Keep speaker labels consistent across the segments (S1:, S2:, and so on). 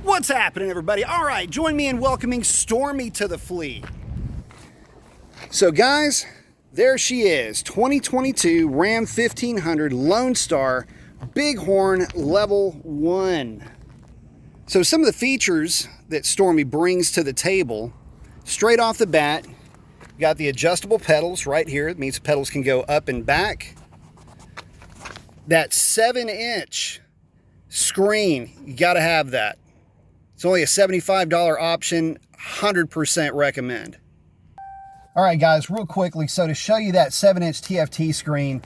S1: What's happening, everybody? All right, join me in welcoming Stormy to the fleet. So guys, there she is, 2022 Ram 1500 Lone Star Bighorn Level 1. So some of the features that Stormy brings to the table, straight off the bat, you got the adjustable pedals right here. It means the pedals can go up and back. That 7-inch screen, you gotta have that. It's only a $75 option, 100% recommend. All right, guys, real quickly, so to show you that 7-inch TFT screen,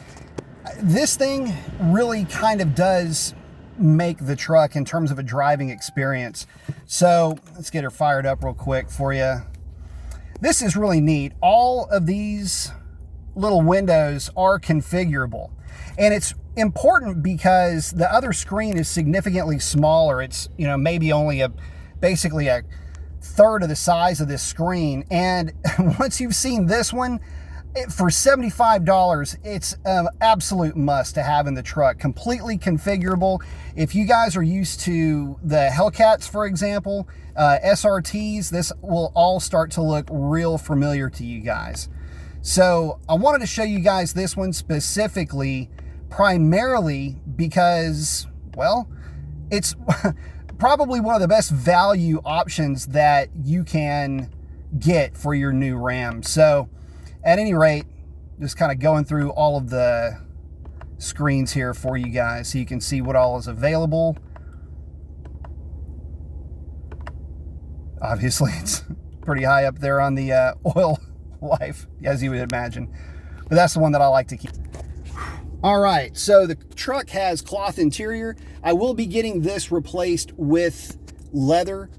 S1: this thing really kind of does make the truck in terms of a driving experience. So let's get her fired up real quick for you. This is really neat. All of these little windows are configurable. And it's important because the other screen is significantly smaller. It's, you know, maybe only basically a third of the size of this screen. And once you've seen this one, for $75, it's an absolute must to have in the truck. Completely configurable. If you guys are used to the Hellcats, for example, SRTs, this will all start to look real familiar to you guys. So I wanted to show you guys this one specifically, primarily because, well, it's probably one of the best value options that you can get for your new Ram. So at any rate, just kind of going through all of the screens here for you guys so you can see what all is available. Obviously, it's pretty high up there on the oil life, as you would imagine. But that's the one that I like to keep. All right, so the truck has cloth interior. I will be getting this replaced with leather.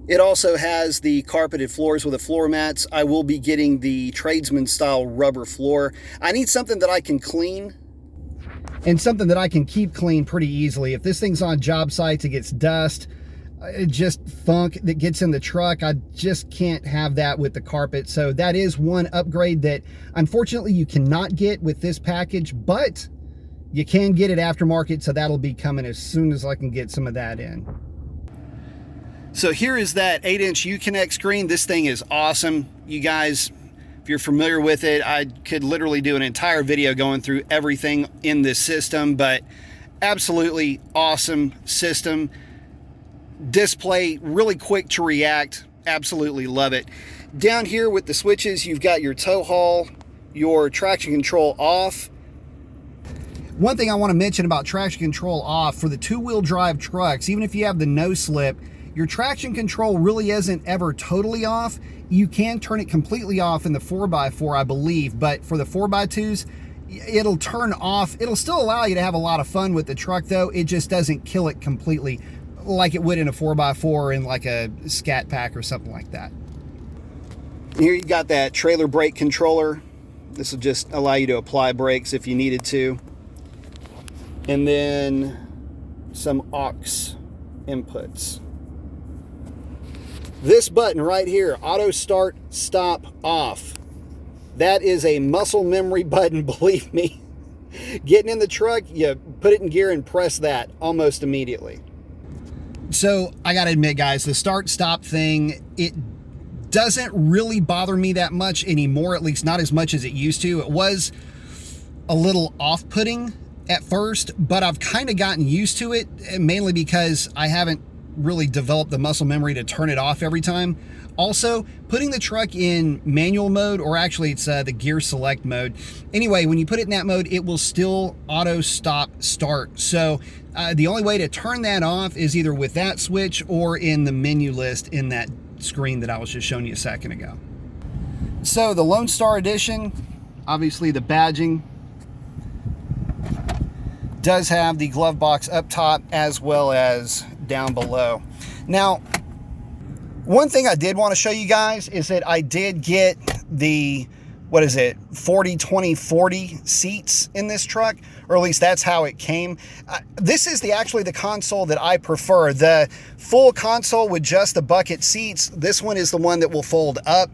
S1: It also has the carpeted floors with the floor mats. I will be getting the tradesman style rubber floor. I need something that I can clean and something that I can keep clean pretty easily. If this thing's on job sites, it gets dust, just funk that gets in the truck. I just can't have that with the carpet. So that is one upgrade that unfortunately you cannot get with this package, but you can get it aftermarket. So that'll be coming as soon as I can get some of that in. So here is that 8-inch Uconnect screen. This thing is awesome. You guys, if you're familiar with it, I could literally do an entire video going through everything in this system, but absolutely awesome system. Display, really quick to react. Absolutely love it. Down here with the switches, you've got your tow haul, your traction control off. One thing I want to mention about traction control off for the two-wheel drive trucks, even if you have the no slip, your traction control really isn't ever totally off. You can turn it completely off in the 4x4, I believe, but for the 4x2s, it'll turn off. It'll still allow you to have a lot of fun with the truck, though. It just doesn't kill it completely like it would in a 4x4 or in like a Scat Pack or something like that. Here you got that trailer brake controller. This will just allow you to apply brakes if you needed to. And then some aux inputs. This button right here, auto start, stop, off. That is a muscle memory button, believe me. Getting in the truck, you put it in gear and press that almost immediately. So I gotta admit, guys, the start stop thing, it doesn't really bother me that much anymore, at least not as much as it used to. It was a little off-putting at first, but I've kind of gotten used to it, mainly because I haven't really developed the muscle memory to turn it off every time. Also, putting the truck in manual mode, or actually it's the gear select mode. Anyway, when you put it in that mode, it will still auto stop start. So the only way to turn that off is either with that switch or in the menu list in that screen that I was just showing you a second ago. So the Lone Star Edition, obviously the badging does have the glove box up top as well as down below. Now, one thing I did want to show you guys is that I did get the, 40-20-40 seats in this truck. or at least that's how it came. This is actually the console that I prefer. The full console with just the bucket seats, this one is the one that will fold up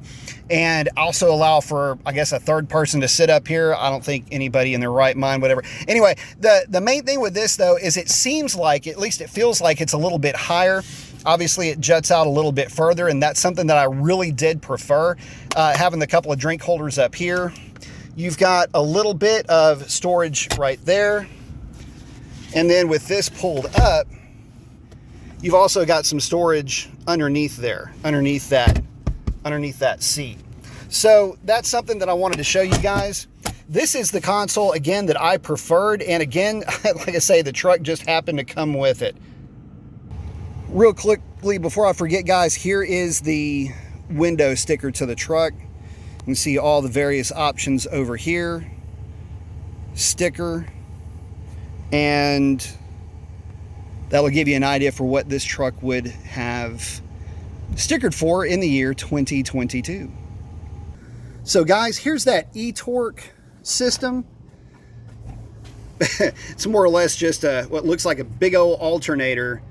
S1: and also allow for, I guess, a third person to sit up here. I don't think anybody in their right mind, whatever. Anyway, the main thing with this, though, is it seems like, at least it feels like it's a little bit higher. Obviously, it juts out a little bit further, and that's something that I really did prefer, having the couple of drink holders up here. You've got a little bit of storage right there. And then with this pulled up, you've also got some storage underneath there, underneath that seat. So that's something that I wanted to show you guys. This is the console, again, that I preferred. And again, like I say, the truck just happened to come with it. Real quickly, before I forget, guys, here is the window sticker to the truck. You can see all the various options over here. Sticker. And that will give you an idea for what this truck would have stickered for in the year 2022. So guys, here's that e-torque system. It's more or less just what looks like a big old alternator.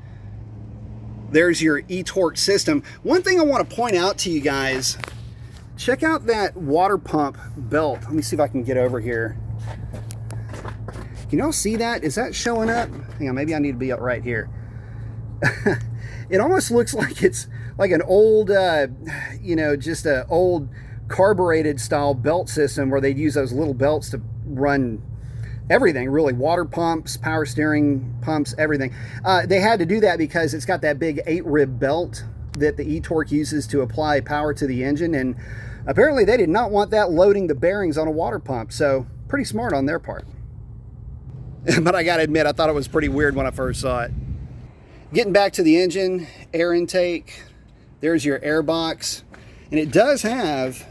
S1: There's your e-torque system. One thing I want to point out to you guys, check out that water pump belt. Let me see if I can get over here. Can y'all see that? Is that showing up? Hang on, maybe I need to be up right here. It almost looks like it's like an old, you know, just an old carbureted style belt system where they'd use those little belts to run everything, really. Water pumps, power steering pumps, everything. They had to do that because it's got that big 8-rib belt that the e-torque uses to apply power to the engine. And apparently they did not want that loading the bearings on a water pump. So pretty smart on their part. But I gotta admit, I thought it was pretty weird when I first saw it. Getting back to the engine, air intake, there's your air box. And it does have,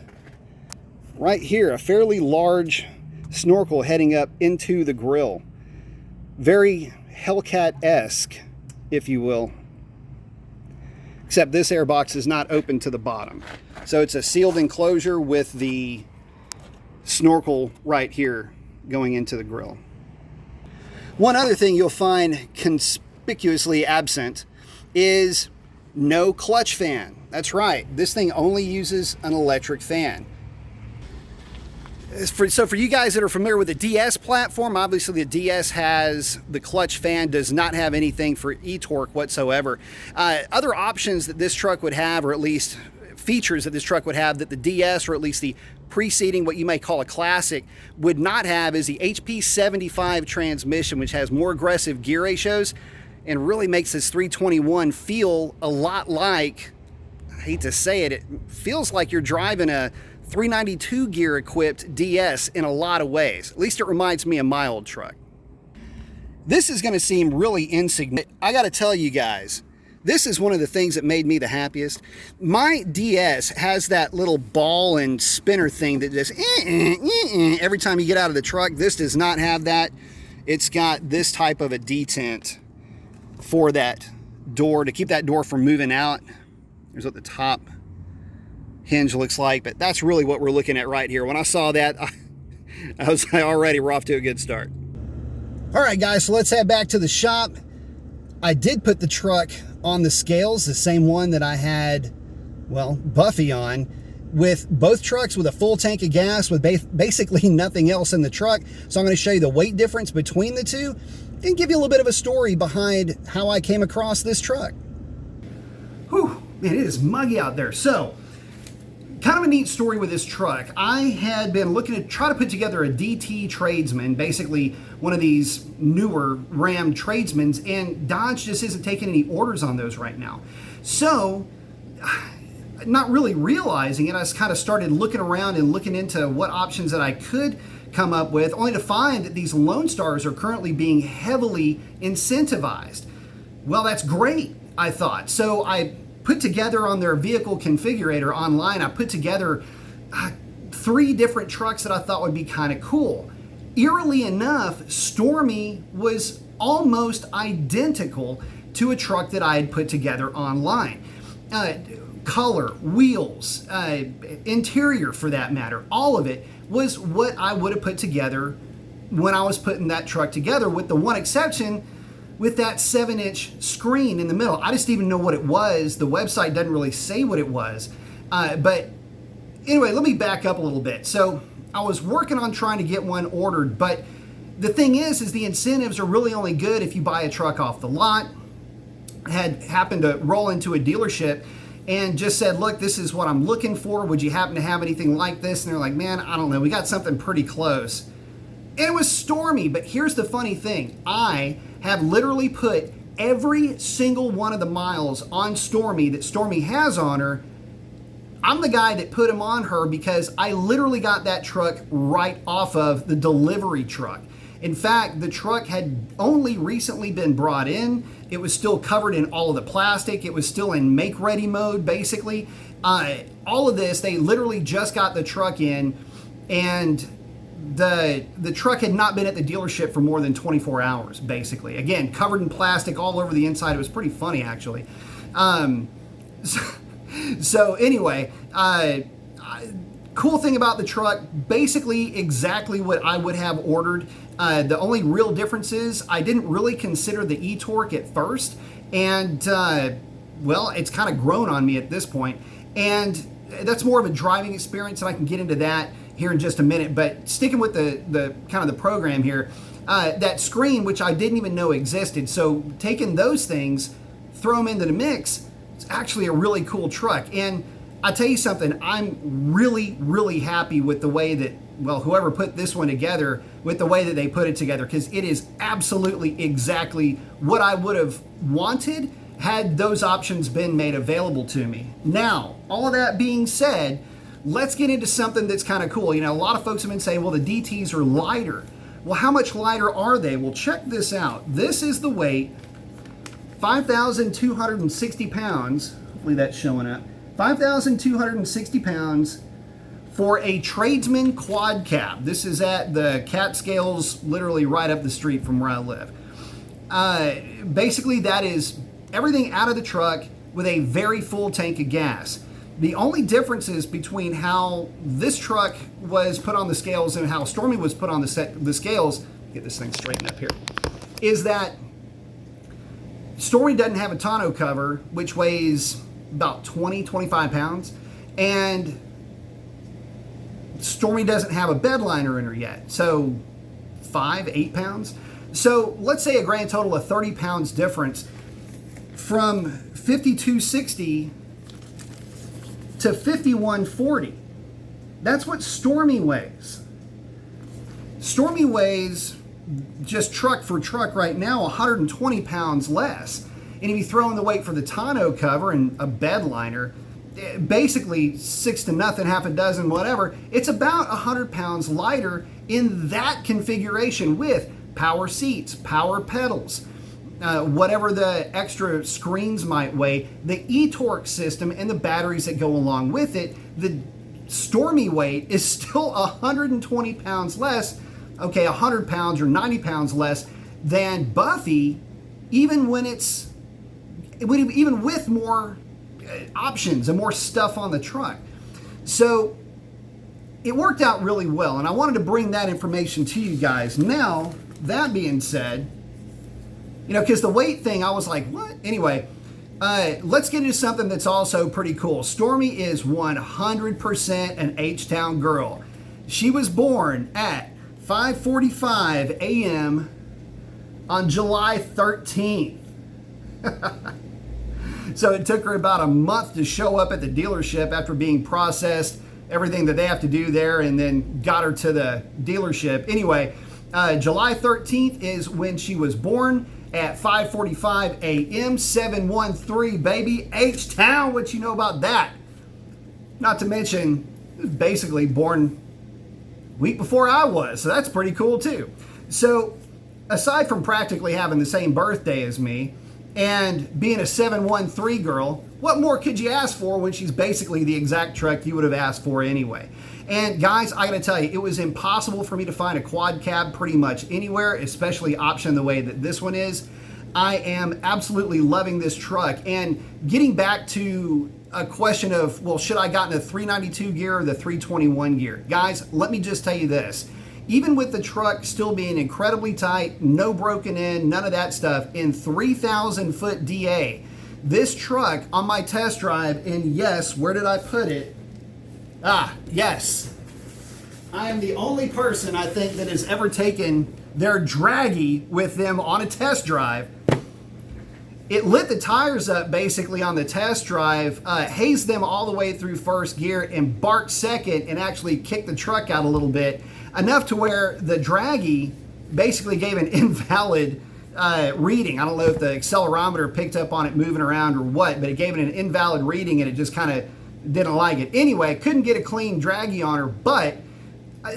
S1: right here, a fairly large snorkel heading up into the grill. Very Hellcat-esque, if you will. Except this air box is not open to the bottom. So it's a sealed enclosure with the snorkel right here going into the grill. One other thing you'll find conspicuously absent is no clutch fan. That's right, this thing only uses an electric fan. So for you guys that are familiar with the DS platform, obviously the DS has the clutch fan, does not have anything for e-torque whatsoever. Other options that this truck would have, or at least features that this truck would have that the DS, or at least the preceding what you may call a classic, would not have, is the HP 75 transmission, which has more aggressive gear ratios and really makes this 321 feel a lot like, I hate to say it, it feels like you're driving a 392 gear equipped DS in a lot of ways. At least it reminds me of my old truck. This is going to seem really insignificant. I got to tell you guys, this is one of the things that made me the happiest. My DS has that little ball and spinner thing that just every time you get out of the truck. This does not have that. It's got this type of a detent for that door, to keep that door from moving out. Here's what the top hinge looks like, but that's really what we're looking at right here. When I saw that, I was already off to a good start. All right, guys, so let's head back to the shop. I did put the truck on the scales, the same one that I had, well, Buffy on, with both trucks with a full tank of gas with basically nothing else in the truck. So I'm going to show you the weight difference between the two and give you a little bit of a story behind how I came across this truck. Whew, man, it is muggy out there. So, kind of a neat story with this truck. I had been looking to try to put together a DT tradesman, basically one of these newer Ram tradesmans, and Dodge just isn't taking any orders on those right now. So, not really realizing it, I just kind of started looking around and looking into what options that I could come up with, only to find that these Lone Stars are currently being heavily incentivized. Well, that's great, I thought. So I put together on their vehicle configurator online, I put together 3 different trucks that I thought would be kind of cool. Eerily enough, Stormy was almost identical to a truck that I had put together online. Color, wheels, interior for that matter, all of it was what I would have put together when I was putting that truck together, with the one exception with that 7-inch screen in the middle. I just didn't even know what it was. The website doesn't really say what it was. But anyway, let me back up a little bit. So I was working on trying to get one ordered, but the thing is the incentives are really only good if you buy a truck off the lot. Had happened to roll into a dealership and just said, look, this is what I'm looking for. Would you happen to have anything like this? And they're like, man, I don't know. We got something pretty close. And it was Stormy. But here's the funny thing. I have literally put every single one of the miles on Stormy that Stormy has on her. I'm the guy that put them on her because I literally got that truck right off of the delivery truck. In fact, the truck had only recently been brought in. It was still covered in all of the plastic. It was still in make-ready mode, basically. All of this, they literally just got the truck in, and the truck had not been at the dealership for more than 24 hours, basically. Again, covered in plastic all over the inside. It was pretty funny, actually. So anyway, cool thing about the truck, basically exactly what I would have ordered. The only real difference is I didn't really consider the e-torque at first, and well, it's kind of grown on me at this point, and that's more of a driving experience, and I can get into that here in just a minute. But sticking with the kind of the program here, that screen, which I didn't even know existed, so taking those things, throw them into the mix, it's actually a really cool truck. And I tell you something, I'm really happy with the way that, well, whoever put this one together, with the way that they put it together, because it is absolutely exactly what I would have wanted had those options been made available to me. Now, all of that being said, let's get into something that's kind of cool. You know, a lot of folks have been saying, well, the DTs are lighter. Well, how much lighter are they? Well, check this out. This is the weight, 5,260 pounds. Hopefully that's showing up. 5,260 pounds for a tradesman quad cab. This is at the Catskills, literally right up the street from where I live. Basically, that is everything out of the truck with a very full tank of gas. The only differences between how this truck was put on the scales and how Stormy was put on the scales, get this thing straightened up here, is that Stormy doesn't have a tonneau cover, which weighs about 25 pounds, and Stormy doesn't have a bed liner in her yet, so 8 pounds. So let's say a grand total of 30 pounds difference from 5,260 to 5,140. That's what Stormy weighs. Stormy weighs, just truck for truck right now, 120 pounds less. And if you throw in the weight for the tonneau cover and a bed liner, basically 6 to nothing, half a dozen, whatever, it's about 100 pounds lighter in that configuration with power seats, power pedals, whatever the extra screens might weigh, the e-torque system and the batteries that go along with it. The Stormy weight is still 120 pounds less, okay, 100 pounds or 90 pounds less than Buffy, even when even with more options and more stuff on the truck. So it worked out really well, and I wanted to bring that information to you guys. Now, that being said, you know, because the weight thing, I was like, what? Anyway, let's get into something that's also pretty cool. Stormy is 100% an H-Town girl. She was born at 5:45 a.m. on July 13th. So it took her about a month to show up at the dealership after being processed, everything that they have to do there, and then got her to the dealership. Anyway, July 13th is when she was born at 5:45 a.m. 713, baby. H-Town, what you know about that? Not to mention, basically born week before I was, so that's pretty cool too. So aside from practically having the same birthday as me and being a 713 girl, what more could you ask for when she's basically the exact truck you would have asked for anyway? And guys, I gotta tell you, it was impossible for me to find a quad cab pretty much anywhere, especially option the way that this one is. I am absolutely loving this truck. And getting back to a question of, well, should I gotten the 392 gear or the 321 gear? Guys, let me just tell you this. even with the truck still being incredibly tight, no broken in, none of that stuff, in 3,000 foot DA, this truck on my test drive, and yes, where did I put it? Yes. I am the only person, I think, that has ever taken their draggy with them on a test drive. It lit the tires up basically on the test drive, hazed them all the way through first gear, and barked second and actually kicked the truck out a little bit, enough to where the draggy basically gave an invalid reading. I don't know if the accelerometer picked up on it moving around or what, but it gave it an invalid reading and it just kind of didn't like it. Anyway, couldn't get a clean draggy on her, but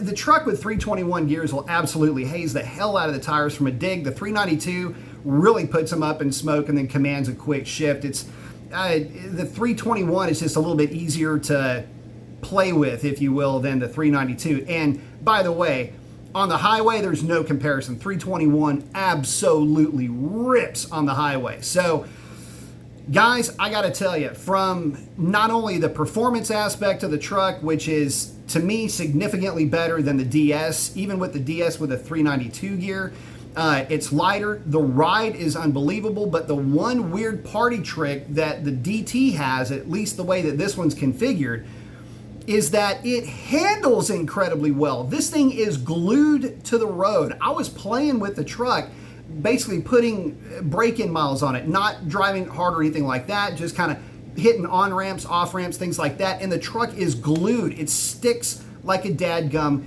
S1: the truck with 321 gears will absolutely haze the hell out of the tires from a dig. The 392 really puts them up in smoke and then commands a quick shift. It's the 321 is just a little bit easier to play with, if you will, than the 392. And by the way, on the highway, there's no comparison. 321 absolutely rips on the highway. So, guys, I got to tell you, from not only the performance aspect of the truck, which is, to me, significantly better than the DS, even with the DS with a 392 gear, it's lighter. The ride is unbelievable, but the one weird party trick that the DT has, at least the way that this one's configured, is that it handles incredibly well. This thing is glued to the road. I was playing with the truck, basically putting break-in miles on it, not driving hard or anything like that, just kind of hitting on-ramps, off-ramps, things like that, and the truck is glued. It sticks like a dadgum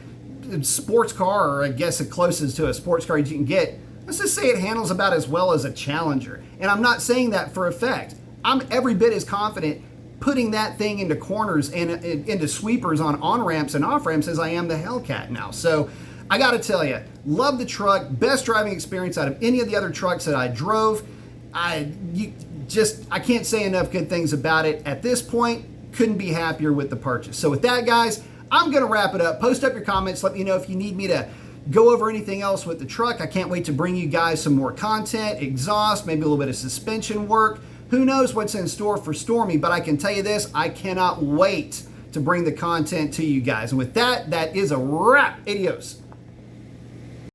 S1: sports car, or I guess the closest to a sports car you can get. Let's just say it handles about as well as a Challenger. And I'm not saying that for effect. I'm every bit as confident putting that thing into corners and into sweepers on on-ramps and off-ramps as I am the Hellcat now. So I got to tell you, love the truck. Best driving experience out of any of the other trucks that I drove. I can't say enough good things about it. At this point, couldn't be happier with the purchase. So with that, guys, I'm going to wrap it up. Post up your comments. Let me know if you need me to go over anything else with the truck. I can't wait to bring you guys some more content, exhaust, maybe a little bit of suspension work. Who knows what's in store for Stormy, but I can tell you this, I cannot wait to bring the content to you guys. And with that, that is a wrap. Adios.